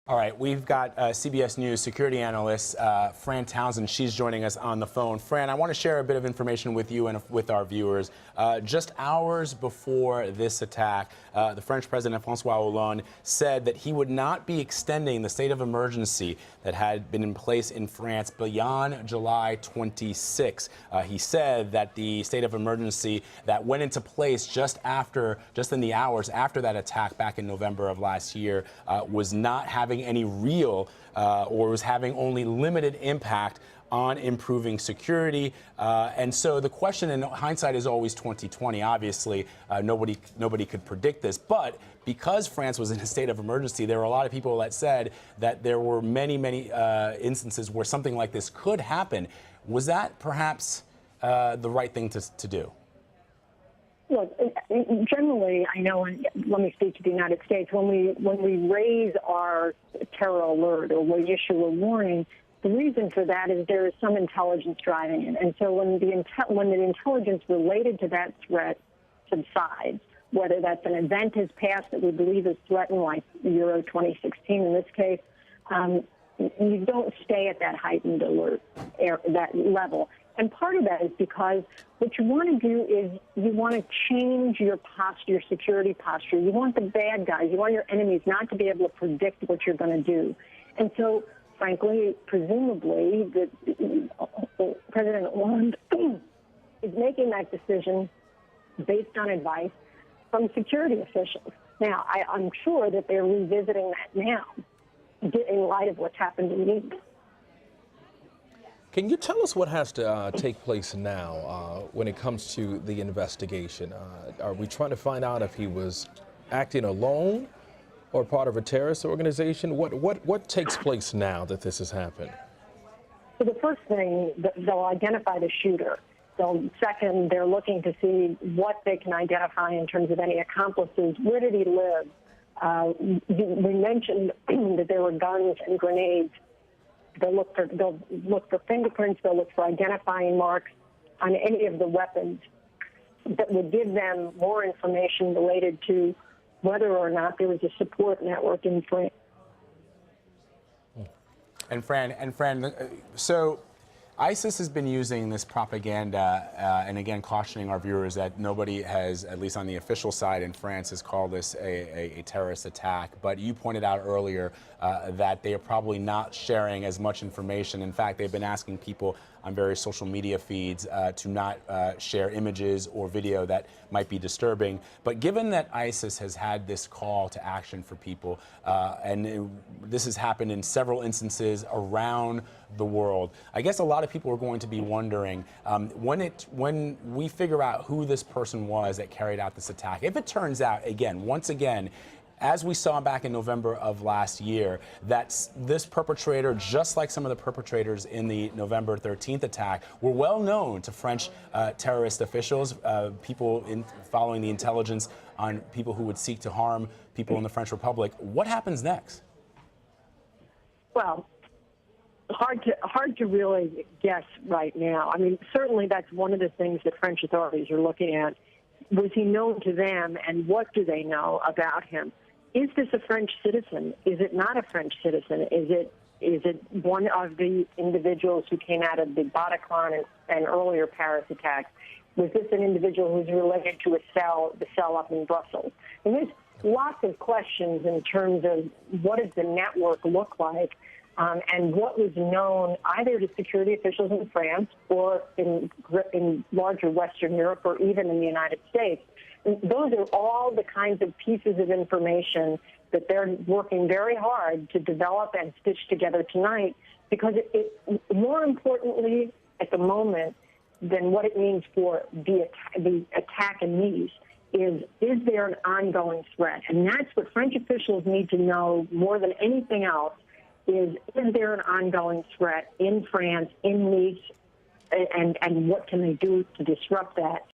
All right, we've got CBS News security analyst Fran Townsend. She's joining us on the phone. Fran, I want to share a bit of information with you and with our viewers. Just hours before this attack, the French President François Hollande said that he would not be extending the state of emergency that had been in place in France beyond July 26. He said that the state of emergency that went into place just in the hours after that attack back in November of last year was not having any real or was having only limited impact on improving security. And so the question in hindsight is always 2020. Obviously, nobody could predict this. But because France was in a state of emergency, there were a lot of people that said that there were many instances where something like this could happen. Was that perhaps the right thing to do? Look, generally, I know, and let me speak to the United States, when we raise our terror alert or we issue a warning, the reason for that is there is some intelligence driving it. And so when the intelligence related to that threat subsides, whether that's an event has passed that we believe is threatened, like Euro 2016 in this case, you don't stay at that heightened alert, that level. And part of that is because what you want to do is you want to change your posture, your security posture. You want the bad guys, you want your enemies not to be able to predict what you're going to do. And so, frankly, presumably, President Hollande is making that decision based on advice from security officials. Now, I'm sure that they're revisiting that now in light of what's happened in Nice. Can you tell us what has to take place now when it comes to the investigation? Are we trying to find out if he was acting alone or part of a terrorist organization? What takes place now that this has happened? So the first thing, they'll identify the shooter. Second, they're looking to see what they can identify in terms of any accomplices. Where did he live? We mentioned that there were guns and grenades. They'll look for fingerprints. They'll look for identifying marks on any of the weapons that would give them more information related to whether or not there was a support network in France. And Fran, so ISIS has been using this propaganda, and again, cautioning our viewers that nobody has, at least on the official side in France, has called this a terrorist attack. But you pointed out earlier that they are probably not sharing as much information. In fact, they've been asking people on various social media feeds to not share images or video that might be disturbing. But given that ISIS has had this call to action for people, this has happened in several instances around the world, I guess a lot of people are going to be wondering when we figure out who this person was that carried out this attack, if it turns out, once again, as we saw back in November of last year, that this perpetrator, just like some of the perpetrators in the November 13th attack, were well known to French terrorist officials, people following the intelligence on people who would seek to harm people in the French Republic. What happens next? Well, hard to really guess right now. I mean, certainly that's one of the things that French authorities are looking at. Was he known to them, and what do they know about him? Is this a French citizen? Is it not a French citizen? Is it one of the individuals who came out of the Bataclan and earlier Paris attacks? Was this an individual who's related to the cell up in Brussels? And there's lots of questions in terms of what does the network look like, and what was known either to security officials in France or in larger Western Europe or even in the United States. Those are all the kinds of pieces of information that they're working very hard to develop and stitch together tonight, because more importantly at the moment than what it means for the attack in Nice is there an ongoing threat? And that's what French officials need to know more than anything else, is there an ongoing threat in France, in Nice, and what can they do to disrupt that?